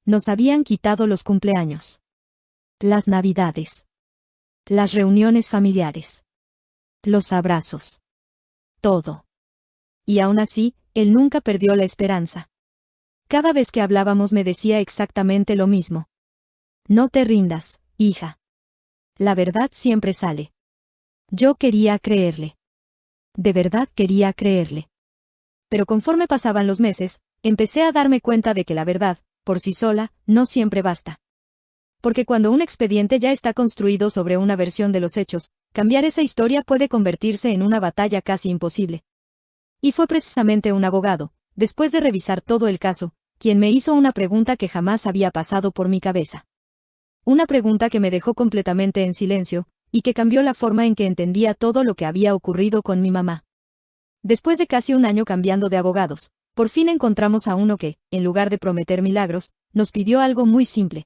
Nos habían quitado los cumpleaños. Las navidades. Las reuniones familiares. Los abrazos. Todo. Y aún así, él nunca perdió la esperanza. Cada vez que hablábamos me decía exactamente lo mismo. No te rindas, hija. La verdad siempre sale. Yo quería creerle. De verdad quería creerle. Pero conforme pasaban los meses, empecé a darme cuenta de que la verdad, por sí sola, no siempre basta. Porque cuando un expediente ya está construido sobre una versión de los hechos, cambiar esa historia puede convertirse en una batalla casi imposible. Y fue precisamente un abogado, después de revisar todo el caso, quien me hizo una pregunta que jamás había pasado por mi cabeza. Una pregunta que me dejó completamente en silencio, y que cambió la forma en que entendía todo lo que había ocurrido con mi mamá. Después de casi un año cambiando de abogados, por fin encontramos a uno que, en lugar de prometer milagros, nos pidió algo muy simple.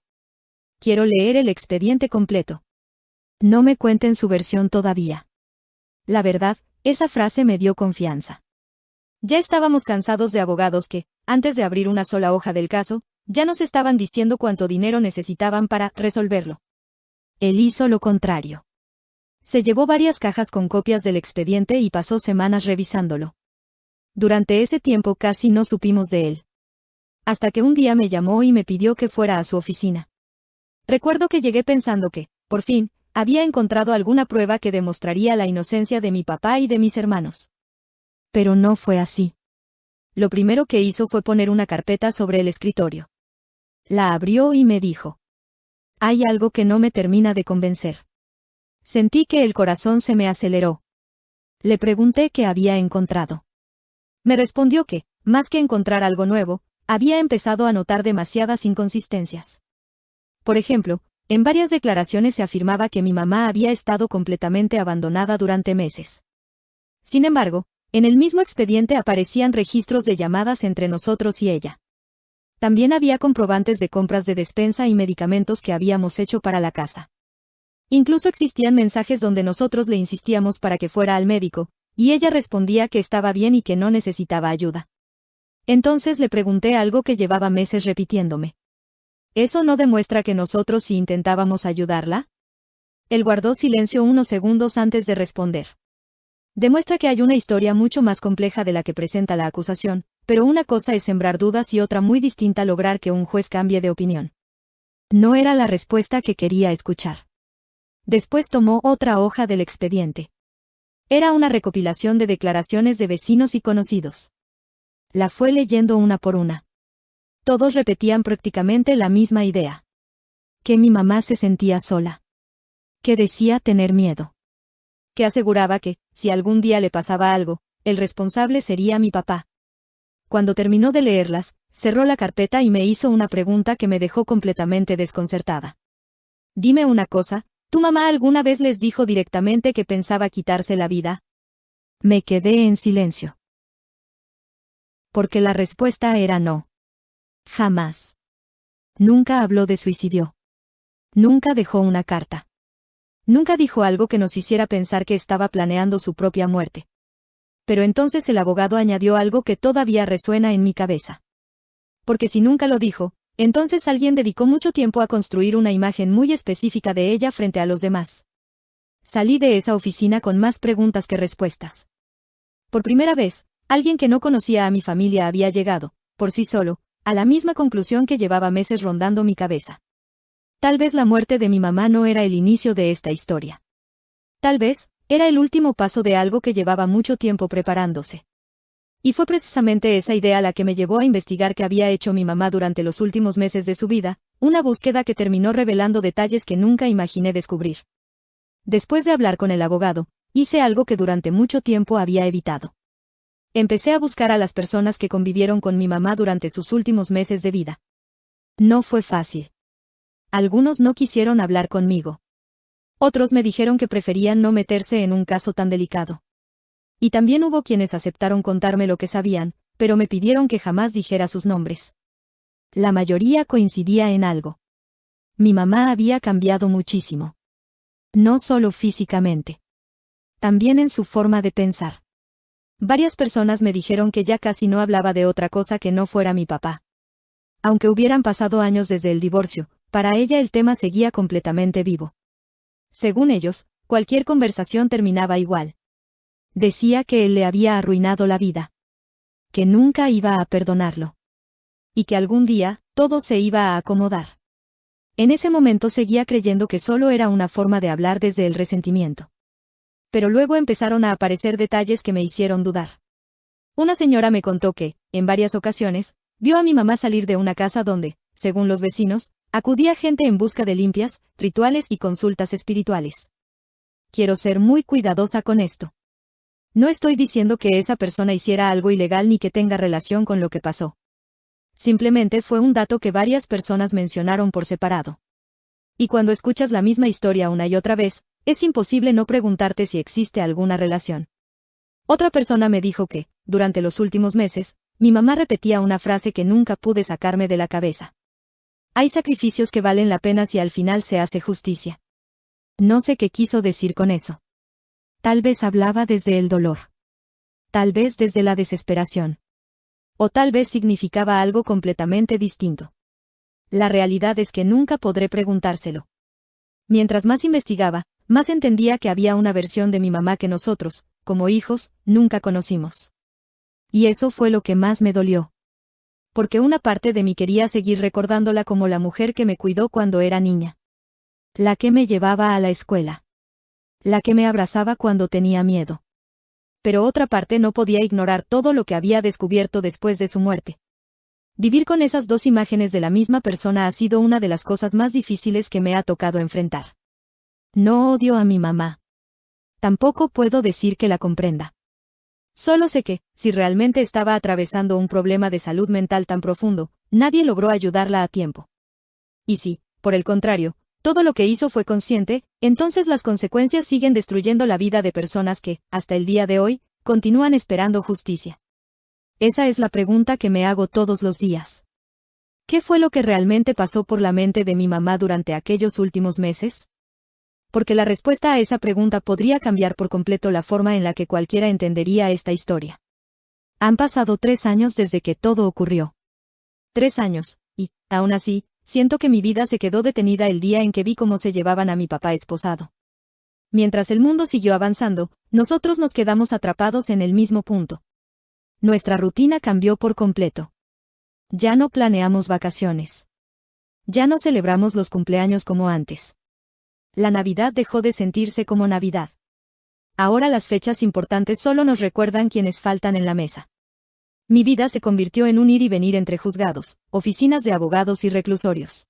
Quiero leer el expediente completo. No me cuenten su versión todavía. La verdad, esa frase me dio confianza. Ya estábamos cansados de abogados que, antes de abrir una sola hoja del caso, ya nos estaban diciendo cuánto dinero necesitaban para resolverlo. Él hizo lo contrario. Se llevó varias cajas con copias del expediente y pasó semanas revisándolo. Durante ese tiempo casi no supimos de él. Hasta que un día me llamó y me pidió que fuera a su oficina. Recuerdo que llegué pensando que, por fin, había encontrado alguna prueba que demostraría la inocencia de mi papá y de mis hermanos. Pero no fue así. Lo primero que hizo fue poner una carpeta sobre el escritorio. La abrió y me dijo: hay algo que no me termina de convencer. Sentí que el corazón se me aceleró. Le pregunté qué había encontrado. Me respondió que, más que encontrar algo nuevo, había empezado a notar demasiadas inconsistencias. Por ejemplo, en varias declaraciones se afirmaba que mi mamá había estado completamente abandonada durante meses. Sin embargo, en el mismo expediente aparecían registros de llamadas entre nosotros y ella. También había comprobantes de compras de despensa y medicamentos que habíamos hecho para la casa. Incluso existían mensajes donde nosotros le insistíamos para que fuera al médico, y ella respondía que estaba bien y que no necesitaba ayuda. Entonces le pregunté algo que llevaba meses repitiéndome. ¿Eso no demuestra que nosotros sí intentábamos ayudarla? Él guardó silencio unos segundos antes de responder. Demuestra que hay una historia mucho más compleja de la que presenta la acusación, pero una cosa es sembrar dudas y otra muy distinta lograr que un juez cambie de opinión. No era la respuesta que quería escuchar. Después tomó otra hoja del expediente. Era una recopilación de declaraciones de vecinos y conocidos. La fue leyendo una por una. Todos repetían prácticamente la misma idea. Que mi mamá se sentía sola. Que decía tener miedo. Que aseguraba que, si algún día le pasaba algo, el responsable sería mi papá. Cuando terminó de leerlas, cerró la carpeta y me hizo una pregunta que me dejó completamente desconcertada. Dime una cosa, ¿tu mamá alguna vez les dijo directamente que pensaba quitarse la vida? Me quedé en silencio. Porque la respuesta era no. Jamás. Nunca habló de suicidio. Nunca dejó una carta. Nunca dijo algo que nos hiciera pensar que estaba planeando su propia muerte. Pero entonces el abogado añadió algo que todavía resuena en mi cabeza. Porque si nunca lo dijo, entonces alguien dedicó mucho tiempo a construir una imagen muy específica de ella frente a los demás. Salí de esa oficina con más preguntas que respuestas. Por primera vez, alguien que no conocía a mi familia había llegado, por sí solo, a la misma conclusión que llevaba meses rondando mi cabeza. Tal vez la muerte de mi mamá no era el inicio de esta historia. Tal vez, era el último paso de algo que llevaba mucho tiempo preparándose. Y fue precisamente esa idea la que me llevó a investigar qué había hecho mi mamá durante los últimos meses de su vida, una búsqueda que terminó revelando detalles que nunca imaginé descubrir. Después de hablar con el abogado, hice algo que durante mucho tiempo había evitado. Empecé a buscar a las personas que convivieron con mi mamá durante sus últimos meses de vida. No fue fácil. Algunos no quisieron hablar conmigo. Otros me dijeron que preferían no meterse en un caso tan delicado. Y también hubo quienes aceptaron contarme lo que sabían, pero me pidieron que jamás dijera sus nombres. La mayoría coincidía en algo. Mi mamá había cambiado muchísimo. No solo físicamente. También en su forma de pensar. Varias personas me dijeron que ya casi no hablaba de otra cosa que no fuera mi papá. Aunque hubieran pasado años desde el divorcio, para ella el tema seguía completamente vivo. Según ellos, cualquier conversación terminaba igual. Decía que él le había arruinado la vida. Que nunca iba a perdonarlo. Y que algún día, todo se iba a acomodar. En ese momento seguía creyendo que solo era una forma de hablar desde el resentimiento. Pero luego empezaron a aparecer detalles que me hicieron dudar. Una señora me contó que, en varias ocasiones, vio a mi mamá salir de una casa donde, según los vecinos, acudía gente en busca de limpias, rituales y consultas espirituales. quiero ser muy cuidadosa con esto. No estoy diciendo que esa persona hiciera algo ilegal ni que tenga relación con lo que pasó. Simplemente fue un dato que varias personas mencionaron por separado. Y cuando escuchas la misma historia una y otra vez, es imposible no preguntarte si existe alguna relación. Otra persona me dijo que, durante los últimos meses, mi mamá repetía una frase que nunca pude sacarme de la cabeza. Hay sacrificios que valen la pena si al final se hace justicia. No sé qué quiso decir con eso. Tal vez hablaba desde el dolor. Tal vez desde la desesperación. O tal vez significaba algo completamente distinto. La realidad es que nunca podré preguntárselo. Mientras más investigaba, más entendía que había una versión de mi mamá que nosotros, como hijos, nunca conocimos. Y eso fue lo que más me dolió. Porque una parte de mí quería seguir recordándola como la mujer que me cuidó cuando era niña. La que me llevaba a la escuela. La que me abrazaba cuando tenía miedo. Pero otra parte no podía ignorar todo lo que había descubierto después de su muerte. Vivir con esas dos imágenes de la misma persona ha sido una de las cosas más difíciles que me ha tocado enfrentar. No odio a mi mamá. Tampoco puedo decir que la comprenda. Solo sé que, si realmente estaba atravesando un problema de salud mental tan profundo, nadie logró ayudarla a tiempo. Y si, por el contrario, todo lo que hizo fue consciente, entonces las consecuencias siguen destruyendo la vida de personas que, hasta el día de hoy, continúan esperando justicia. Esa es la pregunta que me hago todos los días. ¿Qué fue lo que realmente pasó por la mente de mi mamá durante aquellos últimos meses? Porque la respuesta a esa pregunta podría cambiar por completo la forma en la que cualquiera entendería esta historia. Han pasado 3 años desde que todo ocurrió. 3 años, y, aún así, siento que mi vida se quedó detenida el día en que vi cómo se llevaban a mi papá esposado. Mientras el mundo siguió avanzando, nosotros nos quedamos atrapados en el mismo punto. Nuestra rutina cambió por completo. Ya no planeamos vacaciones. Ya no celebramos los cumpleaños como antes. La Navidad dejó de sentirse como Navidad. Ahora las fechas importantes solo nos recuerdan quienes faltan en la mesa. Mi vida se convirtió en un ir y venir entre juzgados, oficinas de abogados y reclusorios.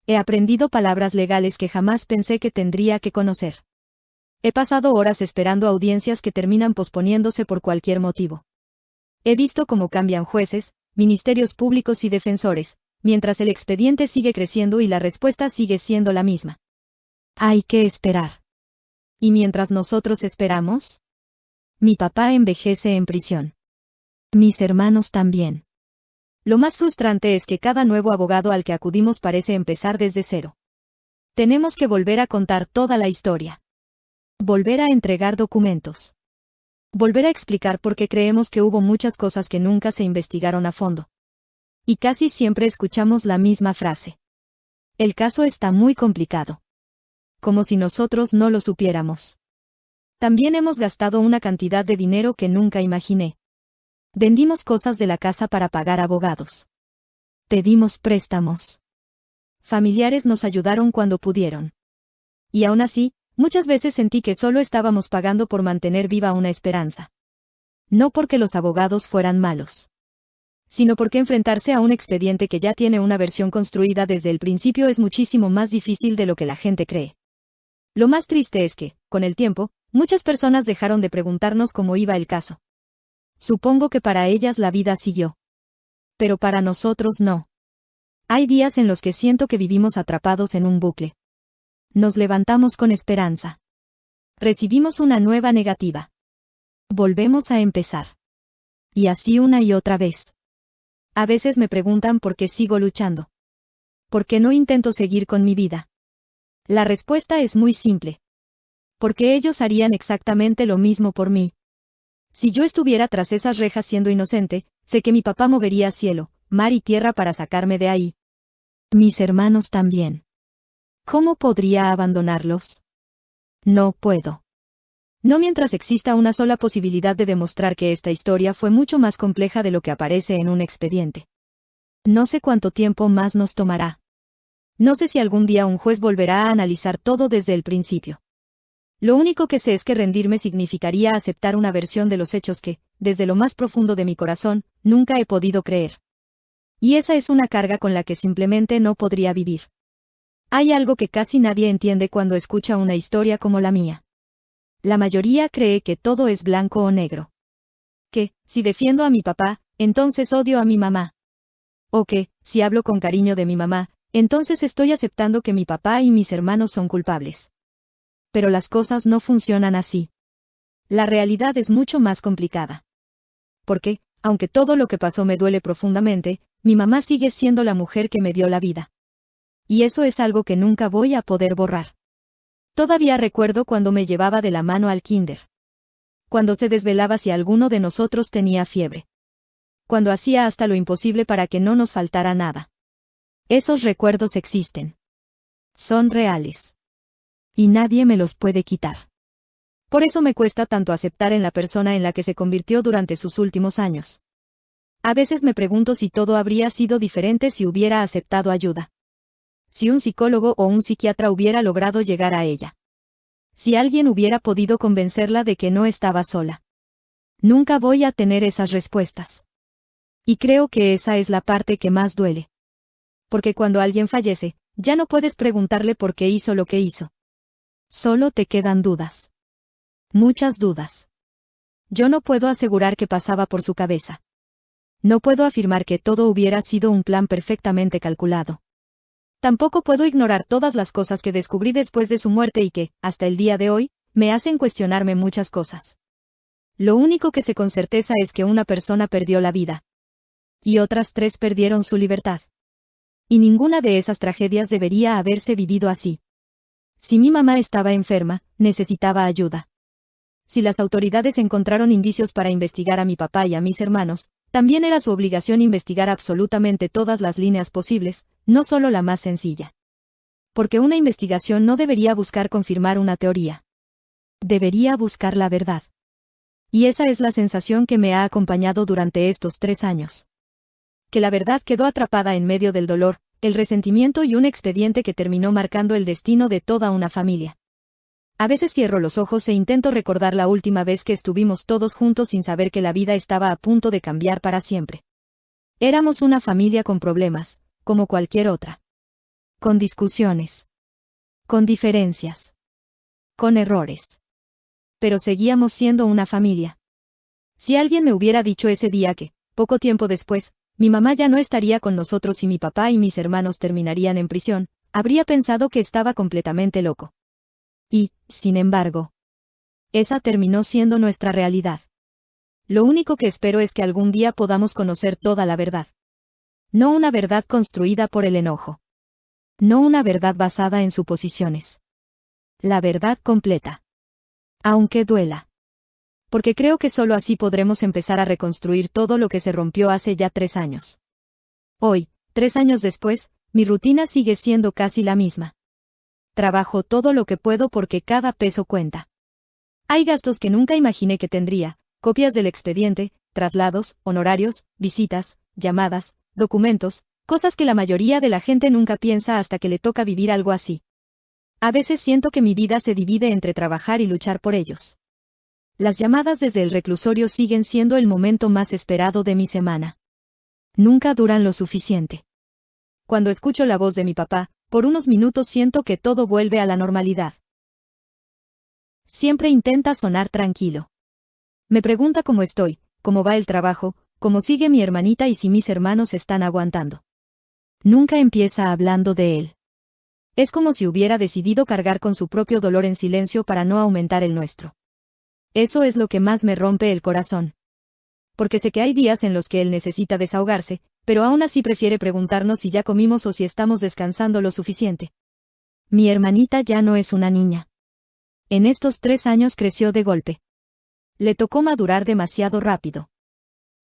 He aprendido palabras legales que jamás pensé que tendría que conocer. He pasado horas esperando audiencias que terminan posponiéndose por cualquier motivo. He visto cómo cambian jueces, ministerios públicos y defensores, mientras el expediente sigue creciendo y la respuesta sigue siendo la misma. Hay que esperar. ¿Y mientras nosotros esperamos? Mi papá envejece en prisión. Mis hermanos también. Lo más frustrante es que cada nuevo abogado al que acudimos parece empezar desde cero. Tenemos que volver a contar toda la historia. Volver a entregar documentos. Volver a explicar por qué creemos que hubo muchas cosas que nunca se investigaron a fondo. Y casi siempre escuchamos la misma frase. El caso está muy complicado. Como si nosotros no lo supiéramos. También hemos gastado una cantidad de dinero que nunca imaginé. Vendimos cosas de la casa para pagar abogados. Pedimos préstamos. Familiares nos ayudaron cuando pudieron. Y aún así, muchas veces sentí que solo estábamos pagando por mantener viva una esperanza. No porque los abogados fueran malos, sino porque enfrentarse a un expediente que ya tiene una versión construida desde el principio es muchísimo más difícil de lo que la gente cree. Lo más triste es que, con el tiempo, muchas personas dejaron de preguntarnos cómo iba el caso. Supongo que para ellas la vida siguió. Pero para nosotros no. Hay días en los que siento que vivimos atrapados en un bucle. Nos levantamos con esperanza. Recibimos una nueva negativa. Volvemos a empezar. Y así una y otra vez. A veces me preguntan por qué sigo luchando. ¿Por qué no intento seguir con mi vida? La respuesta es muy simple. Porque ellos harían exactamente lo mismo por mí. Si yo estuviera tras esas rejas siendo inocente, sé que mi papá movería cielo, mar y tierra para sacarme de ahí. Mis hermanos también. ¿Cómo podría abandonarlos? No puedo. No mientras exista una sola posibilidad de demostrar que esta historia fue mucho más compleja de lo que aparece en un expediente. No sé cuánto tiempo más nos tomará. No sé si algún día un juez volverá a analizar todo desde el principio. Lo único que sé es que rendirme significaría aceptar una versión de los hechos que, desde lo más profundo de mi corazón, nunca he podido creer. Y esa es una carga con la que simplemente no podría vivir. Hay algo que casi nadie entiende cuando escucha una historia como la mía. La mayoría cree que todo es blanco o negro. Que, si defiendo a mi papá, entonces odio a mi mamá. O que, si hablo con cariño de mi mamá, entonces estoy aceptando que mi papá y mis hermanos son culpables. Pero las cosas no funcionan así. La realidad es mucho más complicada. Porque, aunque todo lo que pasó me duele profundamente, mi mamá sigue siendo la mujer que me dio la vida. Y eso es algo que nunca voy a poder borrar. Todavía recuerdo cuando me llevaba de la mano al kinder. Cuando se desvelaba si alguno de nosotros tenía fiebre. Cuando hacía hasta lo imposible para que no nos faltara nada. Esos recuerdos existen. Son reales. Y nadie me los puede quitar. Por eso me cuesta tanto aceptar en la persona en la que se convirtió durante sus últimos años. A veces me pregunto si todo habría sido diferente si hubiera aceptado ayuda. Si un psicólogo o un psiquiatra hubiera logrado llegar a ella. Si alguien hubiera podido convencerla de que no estaba sola. Nunca voy a tener esas respuestas. Y creo que esa es la parte que más duele. Porque cuando alguien fallece, ya no puedes preguntarle por qué hizo lo que hizo. Solo te quedan dudas. Muchas dudas. Yo no puedo asegurar qué pasaba por su cabeza. No puedo afirmar que todo hubiera sido un plan perfectamente calculado. Tampoco puedo ignorar todas las cosas que descubrí después de su muerte y que, hasta el día de hoy, me hacen cuestionarme muchas cosas. Lo único que sé con certeza es que una persona perdió la vida. Y otras 3 perdieron su libertad. Y ninguna de esas tragedias debería haberse vivido así. Si mi mamá estaba enferma, necesitaba ayuda. Si las autoridades encontraron indicios para investigar a mi papá y a mis hermanos, también era su obligación investigar absolutamente todas las líneas posibles, no solo la más sencilla. Porque una investigación no debería buscar confirmar una teoría. Debería buscar la verdad. Y esa es la sensación que me ha acompañado durante estos 3 años. Que la verdad quedó atrapada en medio del dolor, el resentimiento y un expediente que terminó marcando el destino de toda una familia. A veces cierro los ojos e intento recordar la última vez que estuvimos todos juntos sin saber que la vida estaba a punto de cambiar para siempre. Éramos una familia con problemas, como cualquier otra. Con discusiones. Con diferencias. Con errores. Pero seguíamos siendo una familia. Si alguien me hubiera dicho ese día que, poco tiempo después, mi mamá ya no estaría con nosotros y mi papá y mis hermanos terminarían en prisión, habría pensado que estaba completamente loco. Y, sin embargo, esa terminó siendo nuestra realidad. Lo único que espero es que algún día podamos conocer toda la verdad. No una verdad construida por el enojo. No una verdad basada en suposiciones. La verdad completa. Aunque duela. Porque creo que solo así podremos empezar a reconstruir todo lo que se rompió hace ya 3 años. Hoy, 3 años después, mi rutina sigue siendo casi la misma. Trabajo todo lo que puedo porque cada peso cuenta. Hay gastos que nunca imaginé que tendría, copias del expediente, traslados, honorarios, visitas, llamadas, documentos, cosas que la mayoría de la gente nunca piensa hasta que le toca vivir algo así. A veces siento que mi vida se divide entre trabajar y luchar por ellos. Las llamadas desde el reclusorio siguen siendo el momento más esperado de mi semana. Nunca duran lo suficiente. Cuando escucho la voz de mi papá, por unos minutos siento que todo vuelve a la normalidad. Siempre intenta sonar tranquilo. Me pregunta cómo estoy, cómo va el trabajo, cómo sigue mi hermanita y si mis hermanos están aguantando. Nunca empieza hablando de él. Es como si hubiera decidido cargar con su propio dolor en silencio para no aumentar el nuestro. Eso es lo que más me rompe el corazón. Porque sé que hay días en los que él necesita desahogarse, pero aún así prefiere preguntarnos si ya comimos o si estamos descansando lo suficiente. Mi hermanita ya no es una niña. En estos 3 años creció de golpe. Le tocó madurar demasiado rápido.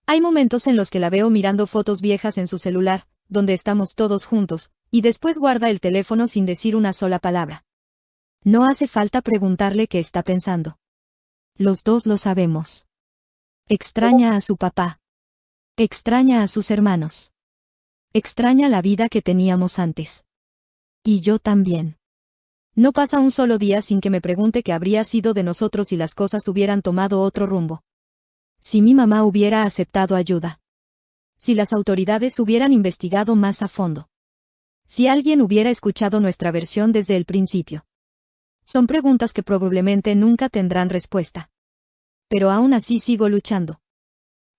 Hay momentos en los que la veo mirando fotos viejas en su celular, donde estamos todos juntos, y después guarda el teléfono sin decir una sola palabra. No hace falta preguntarle qué está pensando. Los dos lo sabemos. Extraña a su papá. Extraña a sus hermanos. Extraña la vida que teníamos antes. Y yo también. No pasa un solo día sin que me pregunte qué habría sido de nosotros si las cosas hubieran tomado otro rumbo. Si mi mamá hubiera aceptado ayuda. Si las autoridades hubieran investigado más a fondo. Si alguien hubiera escuchado nuestra versión desde el principio. Son preguntas que probablemente nunca tendrán respuesta. Pero aún así sigo luchando.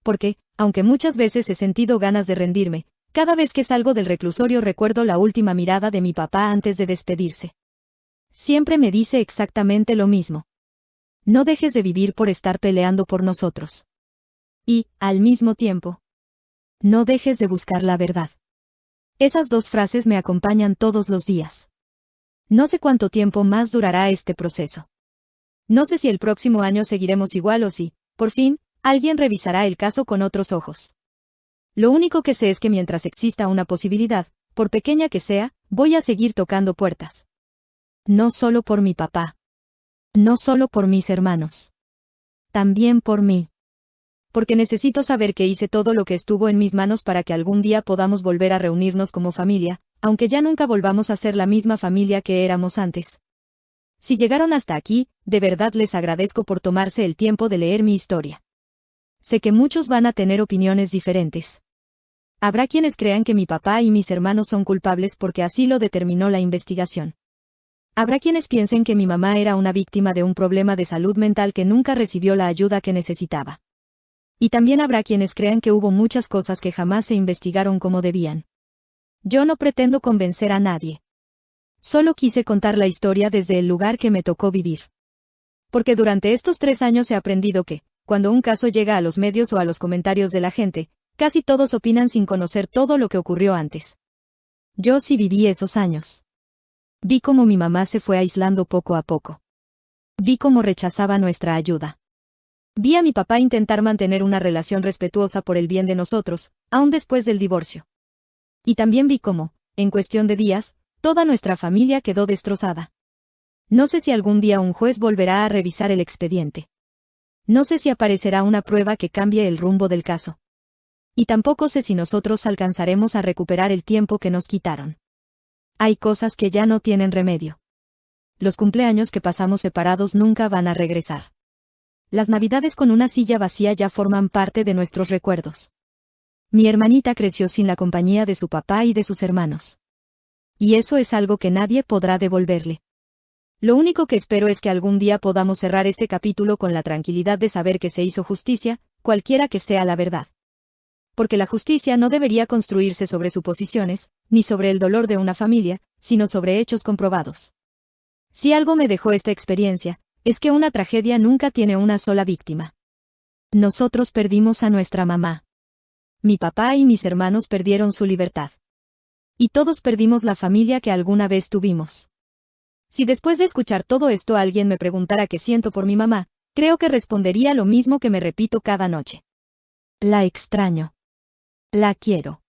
Porque, aunque muchas veces he sentido ganas de rendirme, cada vez que salgo del reclusorio recuerdo la última mirada de mi papá antes de despedirse. Siempre me dice exactamente lo mismo. No dejes de vivir por estar peleando por nosotros. Y, al mismo tiempo, no dejes de buscar la verdad. Esas dos frases me acompañan todos los días. No sé cuánto tiempo más durará este proceso. No sé si el próximo año seguiremos igual o si, por fin, alguien revisará el caso con otros ojos. Lo único que sé es que mientras exista una posibilidad, por pequeña que sea, voy a seguir tocando puertas. No solo por mi papá. No solo por mis hermanos. También por mí. Porque necesito saber que hice todo lo que estuvo en mis manos para que algún día podamos volver a reunirnos como familia, aunque ya nunca volvamos a ser la misma familia que éramos antes. Si llegaron hasta aquí, de verdad les agradezco por tomarse el tiempo de leer mi historia. Sé que muchos van a tener opiniones diferentes. Habrá quienes crean que mi papá y mis hermanos son culpables porque así lo determinó la investigación. Habrá quienes piensen que mi mamá era una víctima de un problema de salud mental que nunca recibió la ayuda que necesitaba. Y también habrá quienes crean que hubo muchas cosas que jamás se investigaron como debían. Yo no pretendo convencer a nadie. Solo quise contar la historia desde el lugar que me tocó vivir. Porque durante estos 3 años he aprendido que, cuando un caso llega a los medios o a los comentarios de la gente, casi todos opinan sin conocer todo lo que ocurrió antes. Yo sí viví esos años. Vi cómo mi mamá se fue aislando poco a poco. Vi cómo rechazaba nuestra ayuda. Vi a mi papá intentar mantener una relación respetuosa por el bien de nosotros, aún después del divorcio. Y también vi cómo, en cuestión de días, toda nuestra familia quedó destrozada. No sé si algún día un juez volverá a revisar el expediente. No sé si aparecerá una prueba que cambie el rumbo del caso. Y tampoco sé si nosotros alcanzaremos a recuperar el tiempo que nos quitaron. Hay cosas que ya no tienen remedio. Los cumpleaños que pasamos separados nunca van a regresar. Las navidades con una silla vacía ya forman parte de nuestros recuerdos. Mi hermanita creció sin la compañía de su papá y de sus hermanos. Y eso es algo que nadie podrá devolverle. Lo único que espero es que algún día podamos cerrar este capítulo con la tranquilidad de saber que se hizo justicia, cualquiera que sea la verdad. Porque la justicia no debería construirse sobre suposiciones, ni sobre el dolor de una familia, sino sobre hechos comprobados. Si algo me dejó esta experiencia, es que una tragedia nunca tiene una sola víctima. Nosotros perdimos a nuestra mamá. Mi papá y mis hermanos perdieron su libertad. Y todos perdimos la familia que alguna vez tuvimos. Si después de escuchar todo esto alguien me preguntara qué siento por mi mamá, creo que respondería lo mismo que me repito cada noche. La extraño. La quiero.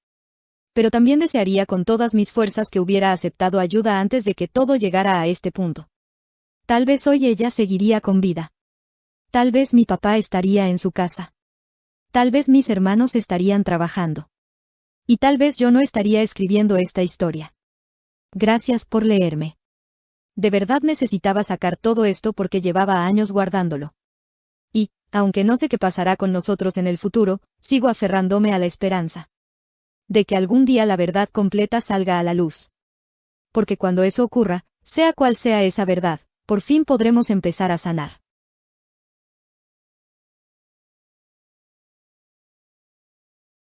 Pero también desearía con todas mis fuerzas que hubiera aceptado ayuda antes de que todo llegara a este punto. Tal vez hoy ella seguiría con vida. Tal vez mi papá estaría en su casa. Tal vez mis hermanos estarían trabajando. Y tal vez yo no estaría escribiendo esta historia. Gracias por leerme. De verdad necesitaba sacar todo esto porque llevaba años guardándolo. Y, aunque no sé qué pasará con nosotros en el futuro, sigo aferrándome a la esperanza. De que algún día la verdad completa salga a la luz. Porque cuando eso ocurra, sea cual sea esa verdad, por fin podremos empezar a sanar.